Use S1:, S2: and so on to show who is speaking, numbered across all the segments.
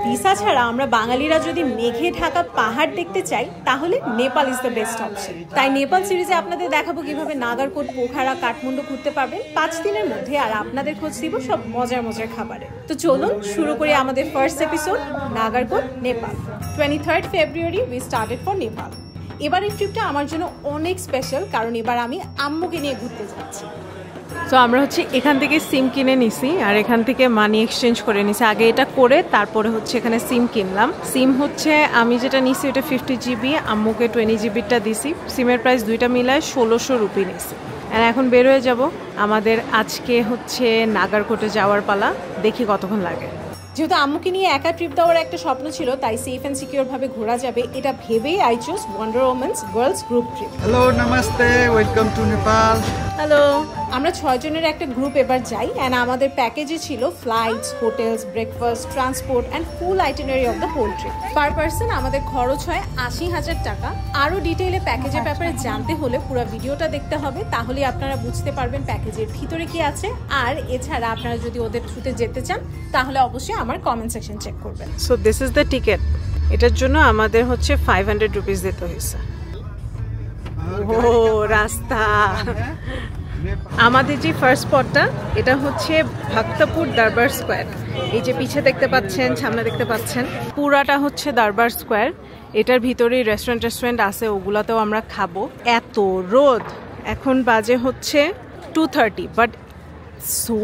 S1: Visa ছাড়া আমরা বাঙালিরা যদি মেঘে ঢাকা পাহাড় দেখতে চাই তাহলে Nepal is the best option. তাই নেপাল সিরিজে আপনাদের দেখাবো কিভাবে নাগারকোট, পোখারা, কাঠমান্ডু ঘুরতে পারবেন 5 দিনের মধ্যে, আর আপনাদের খোঁজ দিব সব মজার মজার খাবারে। তো চলুন শুরু করি আমাদের first episode, Nagarkot, Nepal. 23rd February we started for Nepal. এবারের ট্রিপটা আমার জন্য অনেক স্পেশাল, কারণ এবার আমি আম্মুকে নিয়ে ঘুরতে যাচ্ছি।
S2: তো আমরা হচ্ছে এখান থেকে সিম কিনে নিছি আর এখান থেকে মানি এক্সচেঞ্জ করে নিছি। আগে এটা করে তারপরে হচ্ছে এখানে সিম কিনলাম। সিম হচ্ছে আমি যেটা নিছি ওটা 50 GB, আম্মুকে 20 GBটা দিছি। সিমের প্রাইস দুইটা মিলায় 1600 রুপি নিছি। আর এখন বের হয়ে যাব। আমাদের আজকে হচ্ছে নাগারকোটে যাওয়ার পালা, দেখি কতক্ষণ লাগে।
S1: যেহেতু আম্মুকে নিয়ে একা ট্রিপ দেওয়ার একটা স্বপ্ন ছিল, তাই সেফ অ্যান্ড সিকিউর ভাবে ঘোরা যাবে এটা ভেবেই I choose wonder women's girls group trip.
S3: Hello, namaste, welcome to Nepal.
S1: Hello, আমরা 6 জনের একটা গ্রুপ এবার যাই, অ্যান্ড আমাদের প্যাকেজে ছিল flights, hotels, breakfast, transport and full itinerary of the whole trip. Per person আমাদের খরচ হয় 80,000 টাকা। আরও ডিটেইলে প্যাকেজের ব্যাপারে জানতে হলে পুরো ভিডিওটা দেখতে হবে, তাহলে আপনারা বুঝতে পারবেন প্যাকেজের ভিতরে কি আছে। আর এছাড়া আপনারা যদি ওদের থ্রুতে যেতে চান তাহলে অবশ্যই আমার কমেন্ট সেকশন চেক করবেন।
S2: So this is the ticket. এটার জন্য আমাদের হচ্ছে 500 রুপিস দিতে হয়েছে। ও রাস্তা। আমাদের যে ফার্স্ট স্পটটা এটা হচ্ছে ভক্তপুর দরবার স্কোয়ার। এই যে পিছে দেখতে পাচ্ছেন, সামনে দেখতে পাচ্ছেন, পুরাটা হচ্ছে দরবার স্কোয়ার। এটার ভিতরেই রেস্টুরেন্ট আছে, ওগুলাতেও আমরা খাবো। এত রোদ, এখন বাজে হচ্ছে 2:30, বাট সো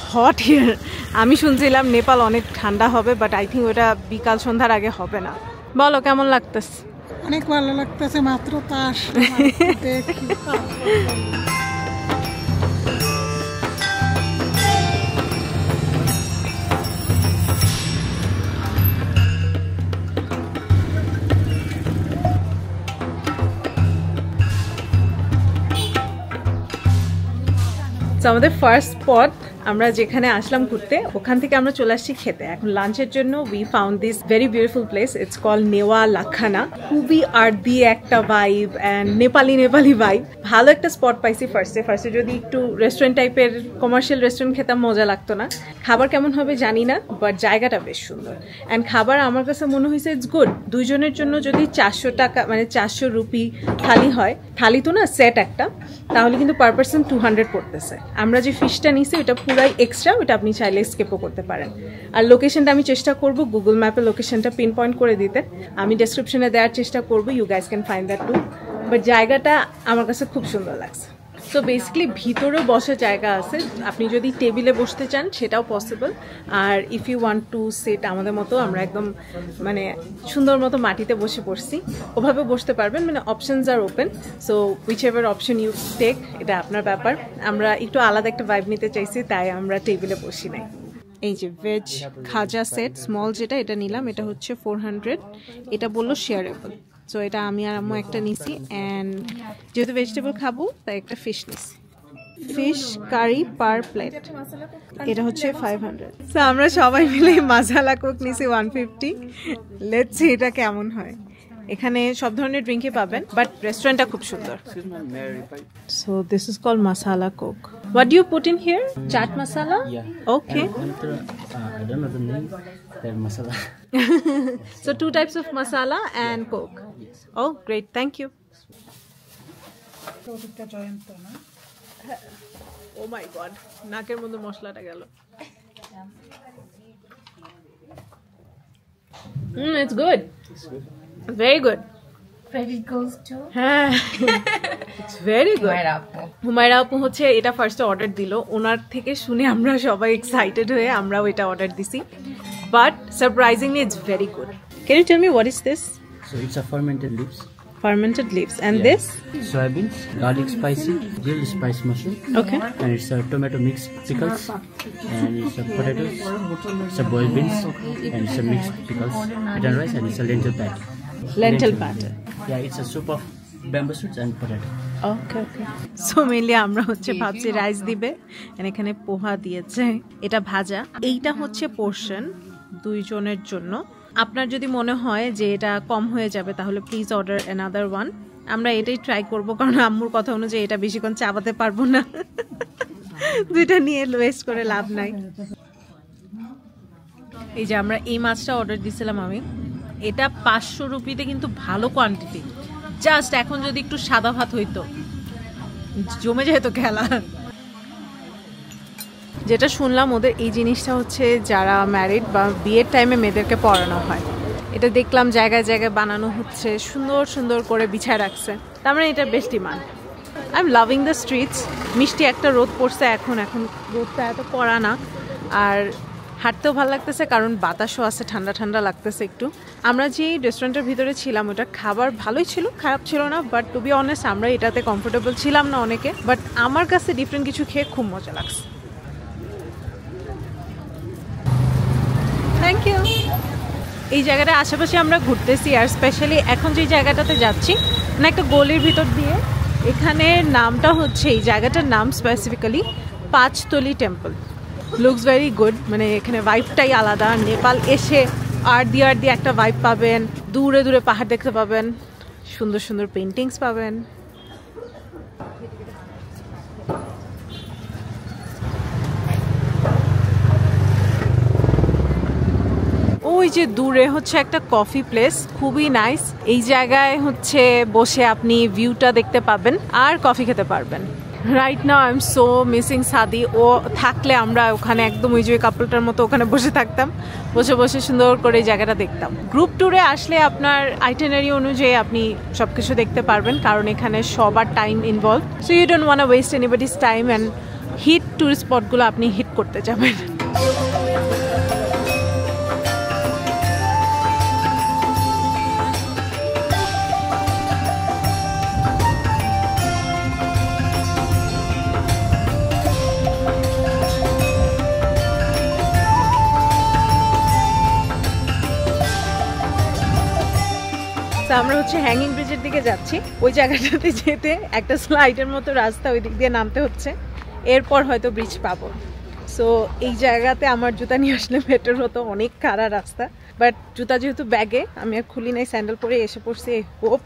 S2: হট হিয়ার। আমি শুনছিলাম নেপাল অনেক ঠান্ডা হবে, বাট আই থিঙ্ক ওটা বিকাল সন্ধ্যার আগে হবে না। বলো কেমন লাগতেছে?
S4: অনেক ভালো লাগতেছে, মাত্র তাস দেখি।
S2: আমাদের ফার্স্ট স্পট আমরা যেখানে আসলাম ঘুরতে, ওখান থেকে আমরা চলে আসছি খেতে। এখন লাঞ্চের জন্য we found this very beautiful place, it's call নেওয়া লাখানা। খুবই আর্দি একটা ভাইব অ্যান্ড নেপালি ভাইব। ভালো একটা স্পট পাইছি ফার্স্টে যদি একটু রেস্টুরেন্ট টাইপের কমার্শিয়াল রেস্টুরেন্ট খেতাম মজা লাগতো না। খাবার কেমন হবে জানি না, বাট জায়গাটা বেশ সুন্দর। অ্যান্ড খাবার আমার কাছে মনে হয়েছে ইটস গুড। দুইজনের জন্য যদি 400 টাকা মানে 400 রুপি থালি হয়, থালি তো না সেট একটা, তাহলে কিন্তু পার পার্সন 200 পড়তেছে। আমরা যে ফিশটা নিছি ওটা পুরাই এক্সট্রা, ওটা আপনি চাইলে স্কিপও করতে পারেন। আর লোকেশনটা আমি চেষ্টা করব গুগল ম্যাপে লোকেশনটা পিন পয়েন্ট করে দিতে, আমি ডেসক্রিপশনে দেওয়ার চেষ্টা করব, you guys can find that too. But জায়গাটা আমার কাছে খুব সুন্দর লাগছে। সো বেসিক্যালি ভিতরেও বসার জায়গা আছে, আপনি যদি টেবিলে বসতে চান সেটাও পসিবল। আর if you want to sit আমাদের মতো, আমরা একদম মানে সুন্দর মতো মাটিতে বসে পড়ছি, ওভাবে বসতে পারবেন। মানে options are open, so whichever option you take, এটা আপনার ব্যাপার। আমরা একটু আলাদা একটা ভাইব নিতে চাইছি, তাই আমরা টেবিলে বসি নাই। এই যে ভেজ খাজা সেট স্মল যেটা, এটা নিলাম, এটা হচ্ছে 400। এটা বললো শেয়ারেবল, সো এটা আমি আর আম্মু একটা নিছি। অ্যান্ড যেহেতু ভেজিটেবল খাবো তাই একটা ফিশ নিছি। ফিশ কারি পার প্লেট, এটা হচ্ছে 500। সো আমরা সবাই মিলে মাসালা কোক নিছি 150। লেটস সি এটা কেমন হয়। এখানে সব ধরনের ড্রিঙ্কই পাবেন, বাট রেস্টুরেন্টটা খুব সুন্দর। সো দিস ইজ কল্ড মাসালা Coke. What do you put in here? Chaat masala?
S5: Yeah.
S2: Okay.
S5: I don't know the name. That masala.
S2: So 2 types of masala and Coke.
S5: Yes.
S2: Oh, great. Thank you. Oh my God. নাকের মধ্যে মশলাটা গেল। It's good.
S5: It's good.
S2: Very good.
S6: Very goes to
S2: It's very good. Humaira আপু হচ্ছে এটা ফার্স্টে order দিল, ওনার থেকে শুনে আমরা সবাই এক্সাইটেড হয়ে আমরাও এটা অর্ডার দিছি। But surprisingly it's very good. Can you tell me what is this?
S5: So it's a fermented leaves.
S2: Fermented leaves. And this?
S5: Soybeans, garlic spicy, grilled spice mushroom.
S2: Okay.
S5: And it's a tomato mixed pickles. And it's a potatoes. It's a boiled beans. And it's a mixed pickles. Eaten rice and it's a lentil batter.
S2: Lentil batter.
S5: Yeah, it's a soup of bamboo shoots and potato.
S2: Okay okay. So mainly আমরা হচ্ছে ভাবছি rice দিবে, এখানে পোহা দিয়েছে, এটা ভাজা। এইটা হচ্ছে পোর্শন 2 জনের জন্য। আপনার যদি মনে হয় যে এটা কম হয়ে যাবে তাহলে প্লিজ অর্ডার অ্যানাদার ওয়ান। আমরা এটাই ট্রাই করব, কারণ আম্মুর কথা অনুযায়ী এটা বেশিক্ষণ চাবাতে পারবো না, দুইটা নিয়ে ওয়েস্ট করে লাভ নাই। এই যে আমরা এই মাছটা অর্ডার দিয়েছিলাম আমি, এটা 500 রুপিতে কিন্তু ভালো কোয়ান্টিটি। জাস্ট এখন যদি একটু সাদা ভাত হইতো জমে যেত খেলা। যেটা শুনলাম ওদের এই জিনিসটা হচ্ছে যারা ম্যারিড বা বিয়ের টাইমে মেয়েদেরকে পড়ানো হয়। এটা দেখলাম জায়গায় জায়গায় বানানো হচ্ছে, সুন্দর সুন্দর করে বিছায় রাখছে, তার মানে এটা বেশ demand. I am loving the streets. মিষ্টি একটা রোদ পড়ছে এখন, এখন রোদটা এত কড়া না, আর হাঁটতেও ভালো লাগতেছে কারণ বাতাসও আছে, ঠান্ডা ঠান্ডা লাগতেছে একটু। আমরা যে রেস্টুরেন্টের ভিতরে ছিলাম ওটা খাবার ভালোই ছিল, খারাপ ছিল না, বাট টু বি অনেস্ট আমরা এটাতে কমফোর্টেবল ছিলাম না অনেকে, বাট আমার কাছে ডিফারেন্ট কিছু খেয়ে খুব মজা লাগছে। Thank you. এই জায়গাটা আশেপাশে আমরা ঘুরতেছি, আর স্পেশালি এখন যে জায়গাটাতে যাচ্ছি মানে একটা গলির ভিতর দিয়ে, এখানে নামটা হচ্ছে, এই জায়গাটার নাম specifically Panchtali temple. Looks very good, মানে এখানে ভাইবটাই আলাদা। নেপাল এসে আর্ট দিয়ে একটা ভাইব পাবেন, দূরে দূরে পাহাড় দেখতে পাবেন, সুন্দর সুন্দর পেন্টিংস পাবেন। ওই যে দূরে হচ্ছে একটা কফি প্লেস, খুবই নাইস। এই জায়গায় হচ্ছে বসে আপনি ভিউটা দেখতে পাবেন আর কফি খেতে পারবেন। Right now I am so missing সাদি। ও থাকলে আমরা ওখানে একদম ওই যে কাপলটার মতো ওখানে বসে থাকতাম, বসে বসে সুন্দর করে এই জায়গাটা দেখতাম। গ্রুপ ট্যুরে আসলে আপনার আইটিনারি অনুযায়ী আপনি সবকিছু দেখতে পারবেন, কারণ এখানে সবার time involve, so you don't want to waste anybody's time, and hit tourist স্পটগুলো আপনি হিট করতে যাবেন। আমরা হচ্ছে হ্যাঙ্গিং ব্রিজের দিকে যাচ্ছি। ওই জায়গাটাতে যেতে একটা স্লাইডের মতো রাস্তা, ওই দিক দিয়ে নামতে হচ্ছে, এরপর হয়তো ব্রিজ পাবো। সো এই জায়গাতে আমার জুতা নিয়ে আসলে বেটার হতো, অনেক খাড়া রাস্তা, বাট জুতা যেহেতু ব্যাগে আমি আর খুলি নাই, স্যান্ডেল পরে এসে পড়ছি, হোপ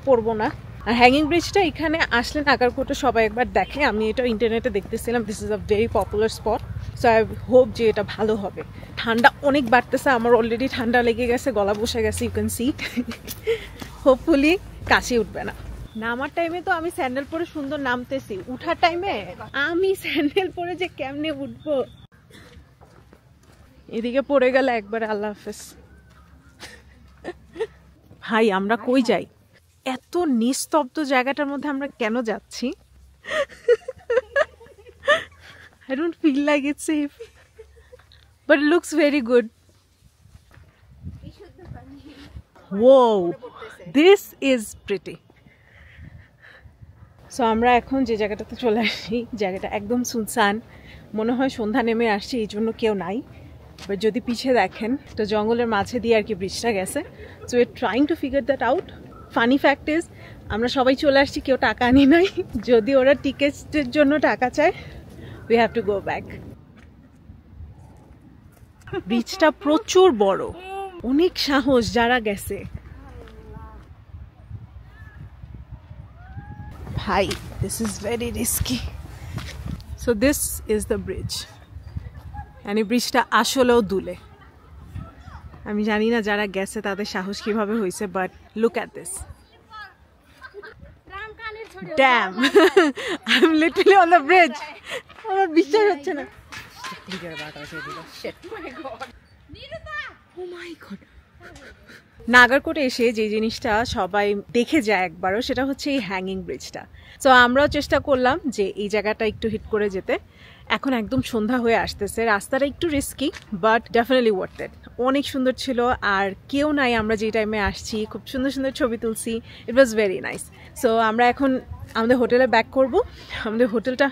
S2: পরবো না। আর হ্যাঙ্গিং ব্রিজটা এখানে আসলে নাগারকোটে সবাই একবার দেখে, আমি এটা ইন্টারনেটে দেখতেছিলাম, this is a very popular spot, so I hope যে এটা ভালো হবে। ঠান্ডা অনেক বাড়তেছে, আমার অলরেডি ঠান্ডা লেগে গেছে, গলা বসে গেছে, ইউ ক্যান সি। হোপফুলি কাশি উঠবে না। নামার টাইমে তো আমি স্যান্ডেল পরে সুন্দর নামতেছি, উঠার টাইমে আমি স্যান্ডেল পরে যে কেমনে উঠবো, এদিকে পড়ে গেলে একবার আল্লাহ হাফেজ। ভাই আমরা কই যাই? এত নিস্তব্ধ জায়গাটার মধ্যে আমরা কেন যাচ্ছি? I don't feel like it's safe, but it looks very good. Whoa, this is pretty. So আমরা এখন যে জায়গাটাতে চলে আসি, জায়গাটা একদম সুনসান, মনে হয় সন্ধ্যা নেমে আসছে, এই জন্য কেউ নাই। বাট যদি পিছিয়ে দেখেন তো জঙ্গলের মাঝে দিয়ে আর কি ব্রিজটা গেছে। So we are trying to figure that out. Funny fact is আমরা সবাই চলে আসছি, কেউ টাকা আনি নাই। যদি ওরা টিকেটের জন্য টাকা চায়, we have to go back. ব্রিজটা প্রচুর বড়, অনেক সাহস যারা গেছে। ভাই this is very risky. So this is the bridge, মানে ব্রিজটা আসলেও দুলে। আমি জানি না যারা গেছে তাদের সাহস কিভাবে হয়েছে, but look at this. Damn, I am literally on the bridge. আমার বিশ্বাস হচ্ছে না। নাগারকোটে এসে যে জিনিসটা সবাই দেখে যায় একবারও, সেটা হচ্ছে এই হ্যাঙ্গিং ব্রিজটা। সো আমরাও চেষ্টা করলাম যে এই জায়গাটা একটু হিট করে যেতে। এখন একদম সন্ধ্যা হয়ে আসতেছে, রাস্তাটা একটু risky but definitely worth it. অনেক সুন্দর ছিল, আর কেউ নাই, আমরা যে টাইমে আসছি খুব সুন্দর সুন্দর ছবি তুলছি, ইট ওয়াজ ভেরি নাইস। সো আমরা এখন আমাদের হোটেলে ব্যাক করব। আমাদের হোটেলটা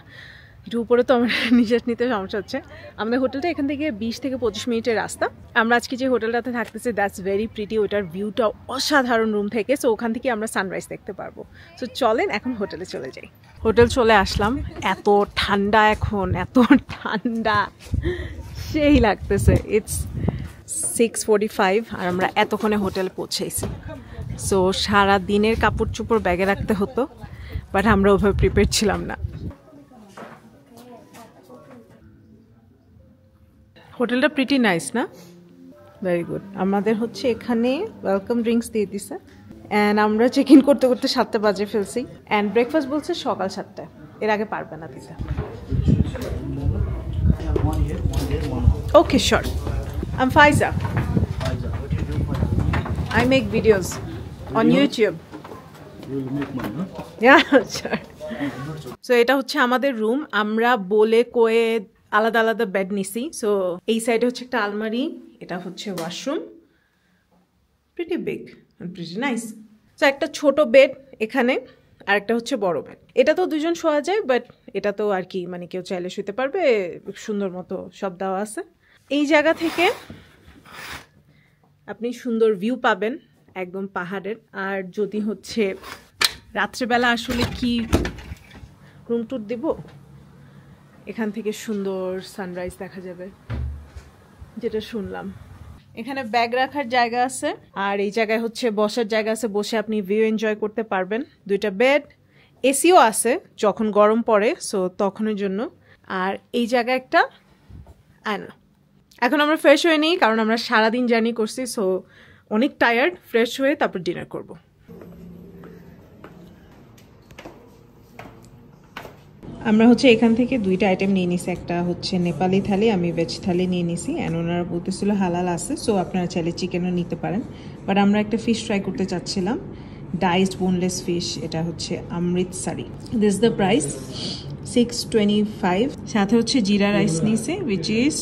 S2: একটু উপরে, তো আমার নিঃশ্বাস নিতে সমস্যা হচ্ছে। আমাদের হোটেলটা এখান থেকে 20 থেকে 25 মিনিটের রাস্তা। আমরা আজকে যে হোটেলটাতে থাকতেছি দ্যাটস ভেরি প্রিটি, ওটার ভিউটা অসাধারণ রুম থেকে। সো ওখান থেকে আমরা সানরাইজ দেখতে পারবো। সো চলেন এখন হোটেলে চলে যাই। হোটেল চলে আসলাম, এত ঠান্ডা এখন, এত ঠান্ডা, সেই লাগতেছে। ইটস 6:45 আর আমরা এতক্ষণে হোটেলে পৌঁছেছি। সো সারা দিনের কাপড় চোপড় ব্যাগে রাখতে হতো, বাট আমরা ওভাবে প্রিপেয়ার ছিলাম না। হোটেলটা প্রিটি নাইস না? Very good. আমাদের হচ্ছে এখানে ওয়েলকাম ড্রিঙ্কস দিয়ে দিছে অ্যান্ড আমরা চেক ইন করতে করতে 7টা বাজে ফেলছি অ্যান্ড ব্রেকফাস্ট বলছে সকাল 7টায়, এর আগে পারবে না দিতে। Okay sure. I am Faiza. I make videos on YouTube. Yeah, sure. So এটা হচ্ছে আমাদের রুম। আমরা বলে কয়ে আলাদা আলাদা বেড নিছি। সো এই সাইডে হচ্ছে একটা আলমারি, এটা হচ্ছে washroom, pretty big and pretty nice. So একটা ছোট বেড এখানে আর একটা হচ্ছে বড় বেড। এটা তো দুজন শোয়া যায়, বাট এটা তো আর কি মানে কেউ চাইলে শুতে পারবে, সুন্দর মতো সব দেওয়া আছে। এই জায়গা থেকে আপনি সুন্দর ভিউ পাবেন একদম পাহাড়ের। আর যদি হচ্ছে রাত্রেবেলা আসলে কি রুম ট্যুর দিব, এখান থেকে সুন্দর সানরাইজ দেখা যাবে, যেটা শুনলাম। এখানে ব্যাগ রাখার জায়গা আছে আর এই জায়গায় হচ্ছে বসার জায়গা আছে, বসে আপনি ভিউ এনজয় করতে পারবেন। 2টা বেড, এসিও আছে যখন গরম পড়ে, সো তখনের জন্য। আর এই জায়গায় একটা আয়না। এখন আমরা ফ্রেশ হয়ে নিই কারণ আমরা সারাদিন জার্নি করছি, সো অনেক টায়ার্ড। ফ্রেশ হয়ে তারপর ডিনার করব। আমরা হচ্ছে এখান থেকে 2টা আইটেম নিয়ে নিছি। একটা হচ্ছে নেপালি থালি, আমি ভেজ থালি নিয়ে নিছি অ্যান্ড ওনারা বলতেছিল হালাল আছে, সো আপনারা চাইলে চিকেনও নিতে পারেন। বাট আমরা একটা ফিশ ট্রাই করতে চাচ্ছিলাম, ডাইসড বোনলেস ফিশ। এটা হচ্ছে অমৃতসারি। This the price 625। সাথে হচ্ছে জিরা রাইস নিছে উইচ ইজ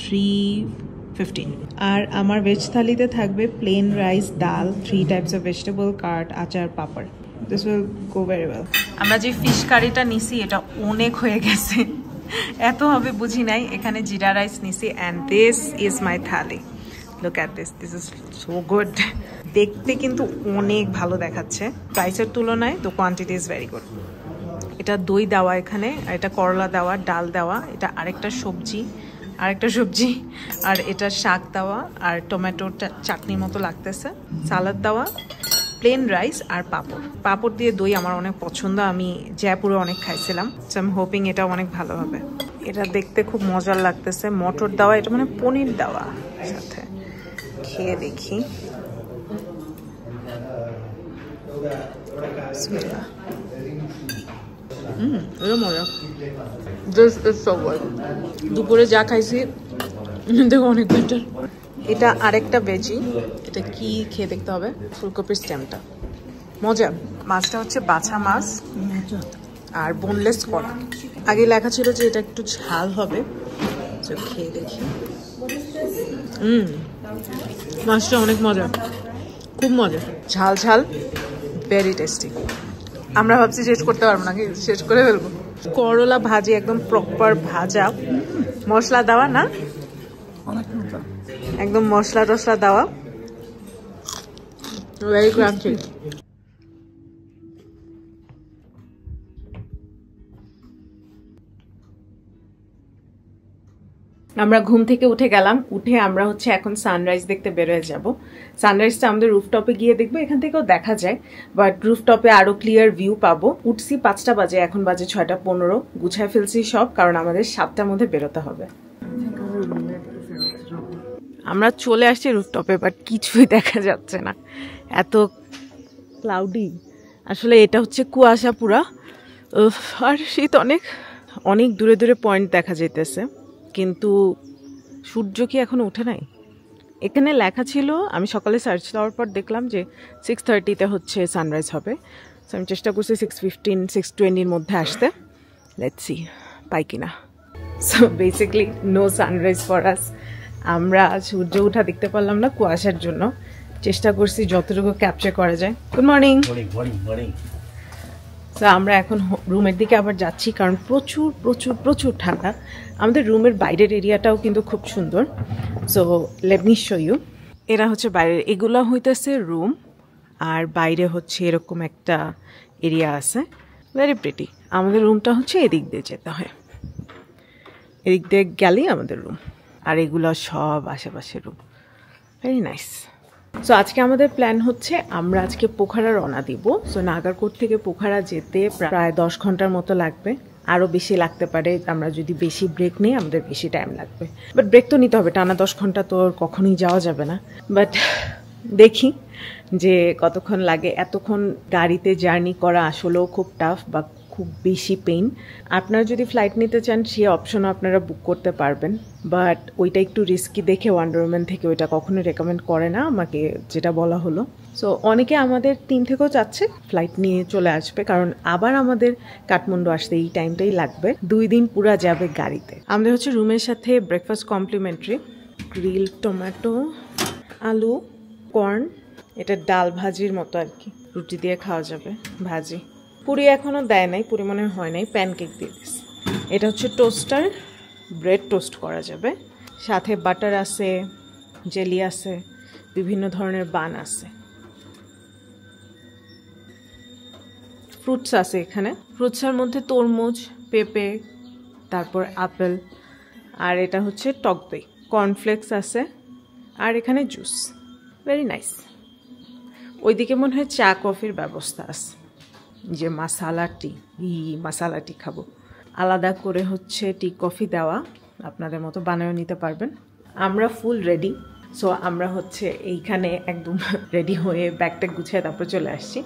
S2: 315। আর আমার ভেজ থালিতে থাকবে প্লেন রাইস, ডাল, 3 types of vegetable, curd, achar, papad. This will go very well. আমরা যে ফিশ কারিটা নিছি এটা অনেক হয়ে গেছে, এত হবে বুঝি নাই। এখানে জিরা রাইস নিছি and this is my thali. Look at this, this is so good. দেখতে কিন্তু অনেক ভালো দেখাচ্ছে প্রাইসের তুলনায়, তো কোয়ান্টিটি ইজ ভেরি গুড। এটা দই দেওয়া এখানে, আর এটা করলা দেওয়া, ডাল দেওয়া, এটা আরেকটা সবজি আর এটা শাক দেওয়া আর টমেটোর চাটনির মতো লাগতেছে, সালাদ দেওয়া, প্লেন রাইস আর পাপড় দিয়ে দই আমার অনেক পছন্দ, আমি জয়পুরে অনেক খাইছিলাম। সো আই এম হোপিং এটা অনেক ভালো হবে। এটা দেখতে খুব মজার লাগতেছে, মটর দেওয়া, এটা মানে পনির দেওয়া সাথে। খেয়ে দেখি। বিসমিল্লাহ। এটা মজা। This is so good. দুপুরে যা খাইছি দেখো অনেক বেটার। এটা আরেকটা ভেজি, এটা কি খেয়ে দেখতে হবে। ফুলকপির স্টেমটা মজা। মাছটা হচ্ছে বাছা মাছ আর বোনলেস করা। আগে লেখা ছিল যে এটা একটু ঝাল হবে, তো খেয়ে দেখি। মাছটা অনেক মজা, খুব মজা, ঝাল ঝাল, ভেরি টেস্টি। আমরা ভাবছি শেষ করতে পারবো না, শেষ করে ফেলবো। করলা ভাজি একদম প্রপার ভাজা, মশলা দেওয়া না, একদম মশলা টসলা দেওয়া, ভেরি ক্রাঞ্চি। আমরা ঘুম থেকে উঠে গেলাম, উঠে আমরা হচ্ছে এখন সানরাইজ দেখতে বেরোয় যাব। সানরাইজটা আমাদের রুফটপে গিয়ে দেখবো, এখান থেকেও দেখা যায়, বাট রুফটপে আরো ক্লিয়ার ভিউ পাবো। উঠছি 5টা বাজে, এখন বাজে 6:15। গুছায় ফেলছি সব, কারণ আমাদের 7টার মধ্যে বেরোতে হবে। আমরা চলে আসছি রুফটপে, বাট কিছুই দেখা যাচ্ছে না, এত ক্লাউডি। আসলে এটা হচ্ছে কুয়াশা পুরা, আর শীত অনেক অনেক দূরে দূরে পয়েন্ট দেখা যাইতেছে, কিন্তু সূর্য কি এখনো ওঠে নাই। এখানে লেখা ছিল, আমি সকালে সার্চ দেওয়ার পর দেখলাম যে 6:30-তে হচ্ছে সানরাইজ হবে। সো আমি চেষ্টা করছি 6:15, 6:20-র মধ্যে আসতে। লেটস সি পাই কিনা। So basically no sunrise for us. আমরা সূর্য ওঠা দেখতে পারলাম না কুয়াশার জন্য। চেষ্টা করছি যতটুকু ক্যাপচার করা যায়। Good morning. সো আমরা এখন রুমের দিকে আবার যাচ্ছি, কারণ প্রচুর প্রচুর প্রচুর ঠান্ডা। আমাদের রুমের বাইরের এরিয়াটাও কিন্তু খুব সুন্দর। So let me show you. এরা হচ্ছে বাইরের, এগুলো হইতেছে রুম, আর বাইরে হচ্ছে এরকম একটা এরিয়া আছে, ভেরি প্রিটি। আমাদের রুমটা হচ্ছে এদিক দিয়ে যেতে হয়, এদিক দিয়ে গেলেই আমাদের রুম, আর এগুলো সব আশেপাশের রুম, ভেরি নাইস। সো আজকে আমাদের প্ল্যান হচ্ছে আমরা আজকে পোখারা রওনা দিব। সো নাগারকোট থেকে পোখারা যেতে প্রায় 10 ঘন্টার মতো লাগবে। আরও বেশি লাগতে পারে, আমরা যদি বেশি ব্রেক নিই আমাদের বেশি টাইম লাগবে। বাট ব্রেক তো নিতে হবে, টানা 10 ঘন্টা তো কখনোই যাওয়া যাবে না। বাট দেখি যে কতক্ষণ লাগে। এতক্ষণ গাড়িতে জার্নি করা আসলেও খুব টাফ বা খুব বেশি পেইন। আপনারা যদি ফ্লাইট নিতে চান সেই অপশনও আপনারা বুক করতে পারবেন, বাট ওইটা একটু রিস্কি দেখে ওয়ান্ডার ওম্যান থেকে ওইটা কখনোই রেকমেন্ড করে না আমাকে, যেটা বলা হলো। সো অনেকে আমাদের টিম থেকেও চাচ্ছে ফ্লাইট নিয়ে চলে আসবে, কারণ আবার আমাদের কাঠমান্ডু আসতে এই টাইমটাই লাগবে, 2 দিন পুরা যাবে গাড়িতে। আমাদের হচ্ছে রুমের সাথে ব্রেকফাস্ট কমপ্লিমেন্টারি, গ্রিল টমেটো, আলু, কর্ন, এটা ডাল ভাজির মতো আর কি, রুটি দিয়ে খাওয়া যাবে, ভাজি। পুরি এখনও দেয় নাই, পুরি মনে হয় নাই, প্যানকেক দিয়ে দিস। এটা হচ্ছে টোস্টার, ব্রেড টোস্ট করা যাবে, সাথে বাটার আছে, জেলি আছে, বিভিন্ন ধরনের বান আছে, ফ্রুটস আছে এখানে। ফ্রুটসের মধ্যে তরমুজ, পেঁপে, তারপর আপেল, আর এটা হচ্ছে টক দই, কর্নফ্লেক্স আছে, আর এখানে জুস। Very nice. ওইদিকে মনে হয় চা কফির ব্যবস্থা আছে, যে মাসালা টি খাবো। আলাদা করে হচ্ছে টি কফি দেওয়া, আপনাদের মতো বানায়ও নিতে পারবেন। আমরা ফুল রেডি, সো আমরা হচ্ছে এইখানে একদম রেডি হয়ে ব্যাগটা গুছিয়ে তারপর চলে আসছি।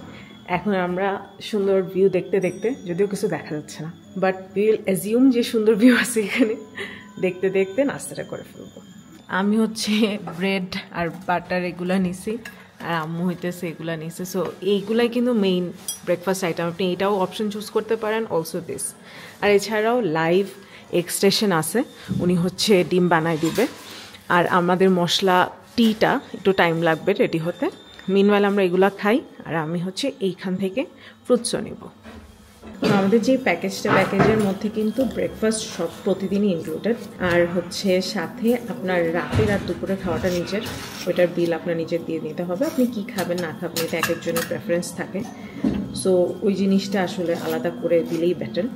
S2: এখন আমরা সুন্দর ভিউ দেখতে দেখতে, যদিও কিছু দেখা যাচ্ছে না, বাট উইল অ্যাজিউম যে সুন্দর ভিউ আছে এখানে, দেখতে দেখতে নাস্তাটা করে ফেলবো। আমি হচ্ছে ব্রেড আর বাটার এগুলো নিছি, আর আম্মু হইতেছে এগুলো নিছে। সো এইগুলাই কিন্তু মেইন ব্রেকফাস্ট আইটেম, আপনি এটাও অপশন চুজ করতে পারেন, অলসো দিস। আর এছাড়াও লাইভ এক্সটেশন আছে, উনি হচ্ছে ডিম বানায় দিবে। আর আমাদের মশলা টিটা একটু টাইম লাগবে রেডি হতে। মিনওয়াইল আমরা এগুলা খাই, আর আমি হচ্ছে এইখান থেকে ফ্রুটসও নিব। আমাদের যে প্যাকেজের মধ্যে কিন্তু ব্রেকফাস্ট সব প্রতিদিনই ইনক্লুডেড, আর হচ্ছে সাথে আপনার রাতের আর দুপুরে খাওয়াটা নিজের, ওইটার বিল আপনার নিজের দিয়ে নিতে হবে। আপনি কি খাবেন না খাবেন এটা এক একজনের প্রেফারেন্স থাকে, সো ওই জিনিসটা আসলে আলাদা করে দিলেই বেটার।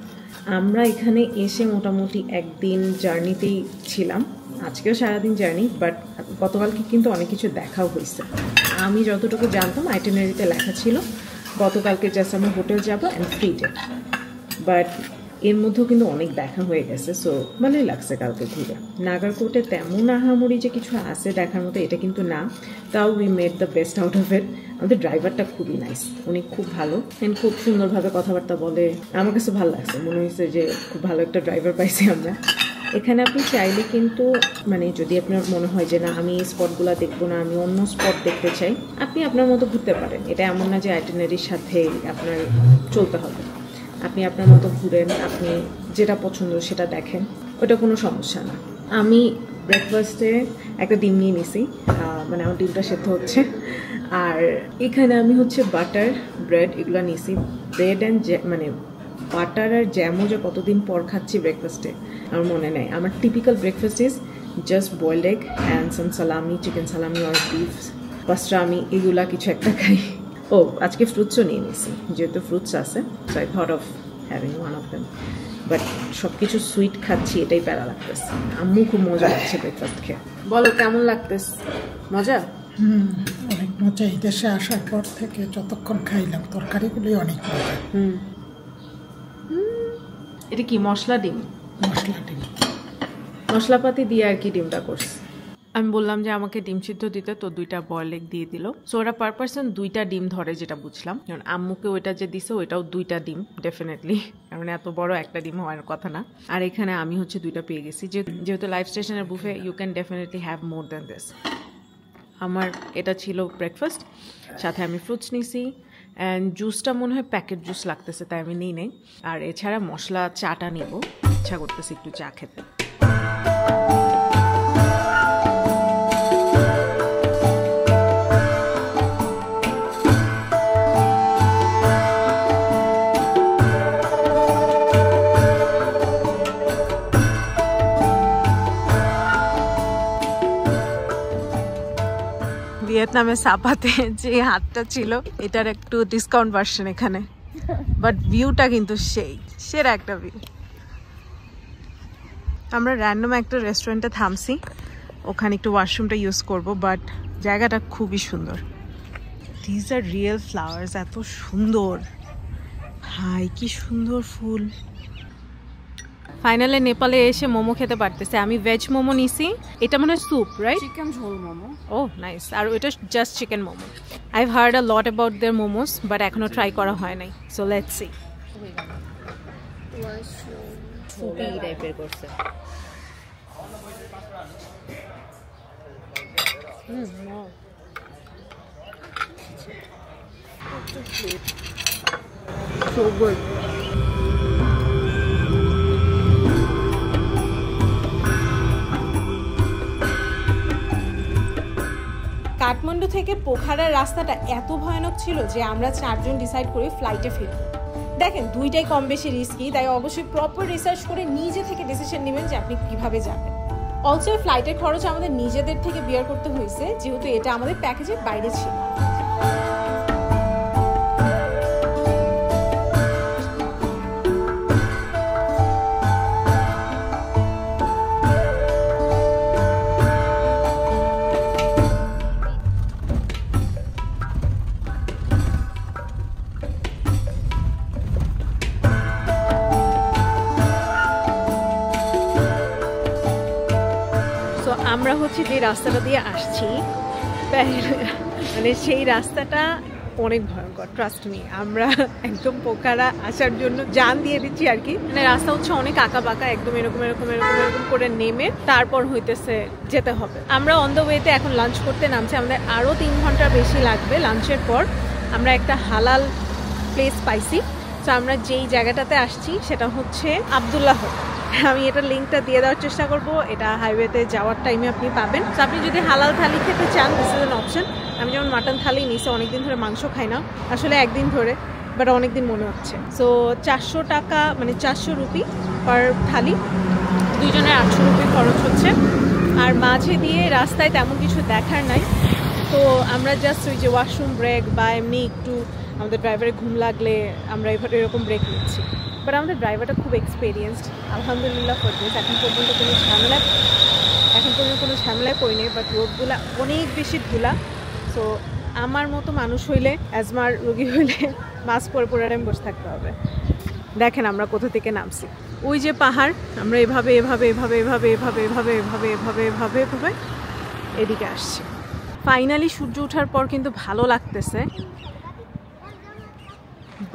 S2: আমরা এখানে এসে মোটামুটি একদিন জার্নিতেই ছিলাম, আজকেও সারাদিন জার্নি, বাট গতকালকে কিন্তু অনেক কিছু দেখাও হয়েছে। আমি যতটুকু জানতাম আইটিনারিতে লেখা ছিল গতকালকে জাস্ট আমরা হোটেল যাবো অ্যান্ড ফ্রি ডে, বাট এর মধ্যেও কিন্তু অনেক দেখা হয়ে গেছে। সো ভালোই লাগছে কালকে ঘুরে। নাগারকোটে তেমন আহামরি যে কিছু আছে দেখার মতো এটা কিন্তু না, তাও we made the best out of it. আমাদের ড্রাইভারটা খুবই নাইস, উনি খুব ভালো অ্যান্ড খুব সুন্দরভাবে কথাবার্তা বলে, আমার কাছে ভালো লাগছে, মনে হয়েছে যে খুব ভালো একটা ড্রাইভার পাইছি আমরা। এখানে আপনি চাইলে কিন্তু মানে যদি আপনার মনে হয় যে না আমি এই স্পটগুলো দেখবো না, আমি অন্য স্পট দেখতে চাই, আপনি আপনার মতো ঘুরতে পারেন। এটা এমন না যে আইটিনারির সাথে আপনার চলতে হবে, আপনি আপনার মতো ঘুরেন, আপনি যেটা পছন্দ সেটা দেখেন, ওটা কোনো সমস্যা না। আমি ব্রেকফাস্টে একটা ডিম নিয়ে নিছি, মানে আমার ডিমটা সেদ্ধ হচ্ছে। আর এখানে আমি হচ্ছে বাটার, ব্রেড এগুলো নিছি। ব্রেড অ্যান্ড মানে বাটার আর জ্যামও যে কতদিন পর খাচ্ছি ব্রেকফাস্টে আমার মনে নেই। আমার typical breakfast is just boiled egg and some সালামি, চিকেন সালামি আর বিফ পাস্ট্রামি, এগুলা কিছু একটা খাই। ও আজকে ফ্রুটসও নিয়ে নিছি, যেহেতু ফ্রুটস আছে, so I thought of having one of them. But সব কিছু সুইট খাচ্ছি, এটাই প্যারা লাগতেছে। আম্মু খুব মজা লাগছে ব্রেকফাস্ট খেয়ে। বলো কেমন লাগতেছে? মজা?
S4: অনেক মজা। এই দেশে আসার পর থেকে যতক্ষণ খাইলাম তরকারিগুলোই অনেক মজা।
S2: এটা কি মশলা ডিম?
S4: মশলা ডিম,
S2: মশলাপাতি দিয়ে আর কি ডিমটা করছে। আমি বললাম যে আমাকে ডিম সিদ্ধ দিতে, তো 2টা বয়েল এগ দিয়ে দিল। সো ওরা পার পারসন 2টা ডিম ধরে, যেটা বুঝলাম। কারণ আম্মুকে ওইটা যে দিছে ওইটাও 2টা ডিম ডেফিনেটলি, কারণ এত বড় একটা ডিম হওয়ার কথা না। আর এখানে আমি হচ্ছে 2টা পেয়ে গেছি, যেহেতু লাইফ স্টেশনের buffet you can definitely have more than this. আমার এটা ছিল ব্রেকফাস্ট, সাথে আমি ফ্রুটস নিছি অ্যান্ড জুসটা মনে হয় প্যাকেট জুস লাগতেছে তাই আমি নিই নেই। আর এছাড়া মশলা চাটা নিব, ইচ্ছা করতেছে একটু চা খেতে। ভিয়েতনামে সাপাতে যে হাতটা ছিল এটার একটু ডিসকাউন্ট ভার্সন এখানে, বাট ভিউটা কিন্তু সেরা একটা ভিউ। আমরা র্যান্ডম একটা রেস্টুরেন্টে থামছি, ওখানে একটু ওয়াশরুমটা ইউজ করব, বাট জায়গাটা খুবই সুন্দর। দিস আর রিয়েল ফ্লাওয়ার্স, এত সুন্দর, হাই কি সুন্দর ফুল। ফাইনালে নেপালে এসে মোমো খেতে পারতেছে। আমি ভেজ মোমো নিছি, এটা মনে হয় স্যুপ, রাইট?
S7: চিকেন ঝোল মোমো।
S2: ও নাইস। আর এটা just chicken momo. I have heard a lot about their momos, but এখনো ট্রাই করা হয় নাই। So let's see.
S7: সুপি টাইপের করছে। So good.
S1: কাঠমান্ডু থেকে পোখারার রাস্তাটা এত ভয়ানক ছিল যে আমরা 4 জন ডিসাইড করে ফ্লাইটে ফিরব। দেখেন দুইটাই কম বেশি রিস্কি, তাই অবশ্যই প্রপার রিসার্চ করে নিজে থেকে ডিসিশন নেবেন যে আপনি কিভাবে যাবেন। অলসো ফ্লাইটের খরচ আমাদের নিজেদের থেকে বিয়ার করতে হয়েছে, যেহেতু এটা আমাদের প্যাকেজের বাইরে ছিল।
S2: আমরা হচ্ছে যে রাস্তাটা দিয়ে আসছি, মানে সেই রাস্তাটা অনেক ভয়ঙ্কর, ট্রাস্ট মি। আমরা একদম পোখারা আসার জন্য জান দিয়ে দিচ্ছি আর কি। মানে রাস্তা হচ্ছে অনেক আঁকা বাঁকা, একদম এরকম এরকম এরকম এরকম করে নেমে তারপর হইতেছে যেতে হবে। আমরা অন দ্য ওয়েতে এখন লাঞ্চ করতে নামছি, আমাদের আরও 3 ঘন্টা বেশি লাগবে। লাঞ্চের পর আমরা একটা হালাল প্লেস পাইছি। তো আমরা যেই জায়গাটাতে আসছি সেটা হচ্ছে আবদুল্লাহ হোটেল। আমি এটা লিঙ্কটা দিয়ে দেওয়ার চেষ্টা করব, এটা হাইওয়েতে যাওয়ার টাইমে আপনি পাবেন। তো আপনি যদি হালাল থালি খেতে চান, দিস ইজ অ্যান অপশন। আমি যেমন মাটন থালি নিছি, অনেকদিন ধরে মাংস খাই না, আসলে একদিন ধরে, বাট অনেকদিন মনে হচ্ছে। সো 400 টাকা, মানে 400 রুপি পার থালি, 2 জনের 800 রুপি খরচ হচ্ছে। আর মাঝে দিয়ে রাস্তায় তেমন কিছু দেখার নাই, তো আমরা জাস্ট ওই যে ওয়াশরুম ব্রেক বা এমনি একটু আমাদের ড্রাইভারের ঘুম লাগলে আমরা এরকম ব্রেক নিচ্ছি। বাট আমাদের ড্রাইভারটা খুব এক্সপিরিয়েন্সড, আলহামদুলিল্লাহ ফর দিস। এখন পর্যন্ত কোনো ঝামেলায় পড়িনি। বাট রোডগুলা অনেক বেশি ধুলা, সো আমার মতো মানুষ হইলে, অ্যাজমার রোগী হইলে মাস্ক পরে পুরো টাইম বসে থাকতে হবে। দেখেন আমরা কোথা থেকে নামছি, ওই যে পাহাড়, আমরা এভাবে এভাবে এভাবে এভাবে এভাবে এভাবে এভাবে এভাবে এভাবে এভাবে এদিকে আসছি। ফাইনালি সূর্য ওঠার পর কিন্তু ভালো লাগতেছে,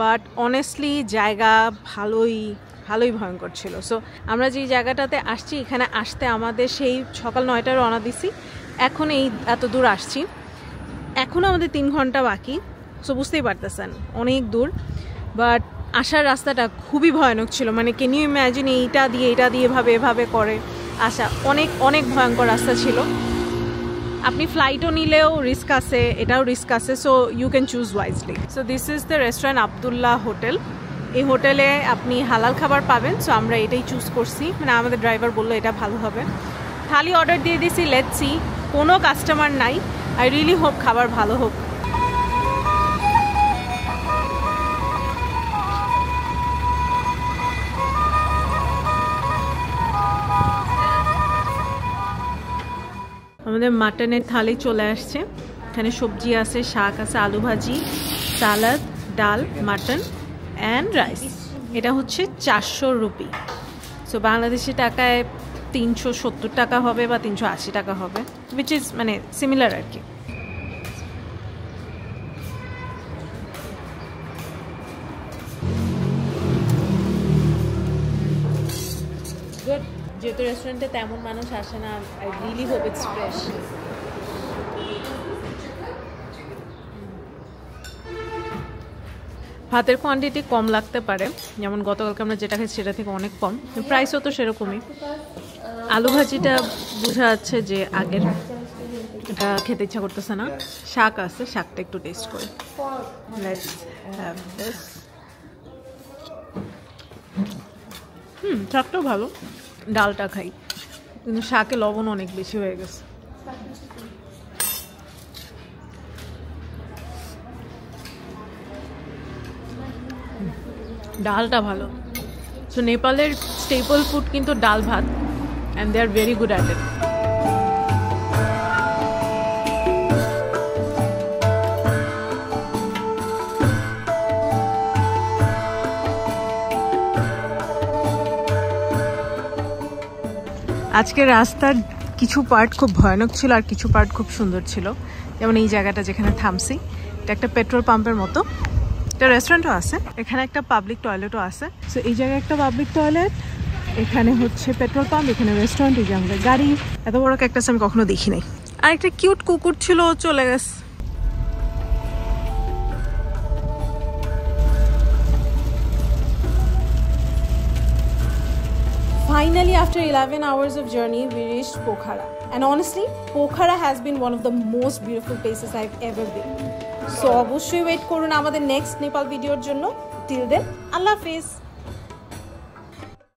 S2: বাট অনেস্টলি জায়গা ভালোই ভয়ঙ্কর ছিল। সো আমরা যেই জায়গাটাতে আসছি, এখানে আসতে আমাদের সেই সকাল 9টায় রওনা দিছি, এখন এই এত দূর আসছি, এখনও আমাদের 3 ঘন্টা বাকি। সো বুঝতেই পারতেছেন অনেক দূর, বাট আসার রাস্তাটা খুবই ভয়ানক ছিল। মানে ক্যান ইউ ইম্যাজিন, এইটা দিয়ে এভাবে করে আসা, অনেক ভয়ঙ্কর রাস্তা ছিল। আপনি ফ্লাইটও নিলেও রিস্ক আছে, এটাও রিস্ক আছে, so you can choose wisely. So this is the restaurant Abdullah hotel. এই হোটেলে আপনি হালাল খাবার পাবেন, সো আমরা এটাই চুজ করছি। মানে আমাদের ড্রাইভার বললো এটা ভালো হবে। থালি অর্ডার দিয়ে দিছি, লেটস সি। কোনো কাস্টমার নাই, আই রিয়েলি হোপ খাবার ভালো হোক। আমাদের মাটনের থালি চলে আসছে, এখানে সবজি আছে, শাক আছে, আলু ভাজি, সালাদ, ডাল, মাটন অ্যান্ড রাইস। এটা হচ্ছে 400 রুপি। সো বাংলাদেশি টাকায় 370 টাকা হবে বা 380 টাকা হবে, উইচ ইজ মানে সিমিলার আর কি। যেহেতু রেস্টুরেন্টে তেমন মানুষ আসে না, I really hope it's fresh. ভাতের কোয়ান্টিটি কম লাগতে পারে, যেমন গতকালকে আমরা যেটা খাই সেটা থেকে অনেক কম, প্রাইসও তো সেরকমই। আলু ভাজিটা বোঝা যাচ্ছে যে আগের, এটা খেতে ইচ্ছা করতেছে না। শাক আছে, শাকটা একটু টেস্ট করি। Let's have this. শাকটাও ভালো, ডালটা খাই, কিন্তু শাকে লবণ অনেক বেশি হয়ে গেছে। ডালটা ভালো। সো নেপালের স্টেপল ফুড কিন্তু ডাল ভাত, and they are very good at it. আজকের রাস্তার কিছু পার্ট খুব ভয়ানক ছিল আর কিছু পার্ট খুব সুন্দর ছিল। যেমন এই জায়গাটা যেখানে থামছি, এটা একটা পেট্রোল পাম্পের মতো, একটা রেস্টুরেন্টও আছে, এখানে একটা পাবলিক টয়লেটও আছে। সো এই জায়গায় একটা পাবলিক টয়লেট, এখানে হচ্ছে পেট্রোল পাম্প, এখানে রেস্টুরেন্ট, এই যে আমাদের গাড়ি। এত বড় ক্যাকটাস আমি কখনো দেখি নাই। আর একটা কিউট কুকুর ছিল, চলে গেছে।
S1: Finally, after 11 hours of journey, we reached Pokhara. And honestly, Pokhara has been one of the most beautiful places I've ever been. So, obviously wait korun amader next Nepal video jonno. Till then, Allah Hafiz.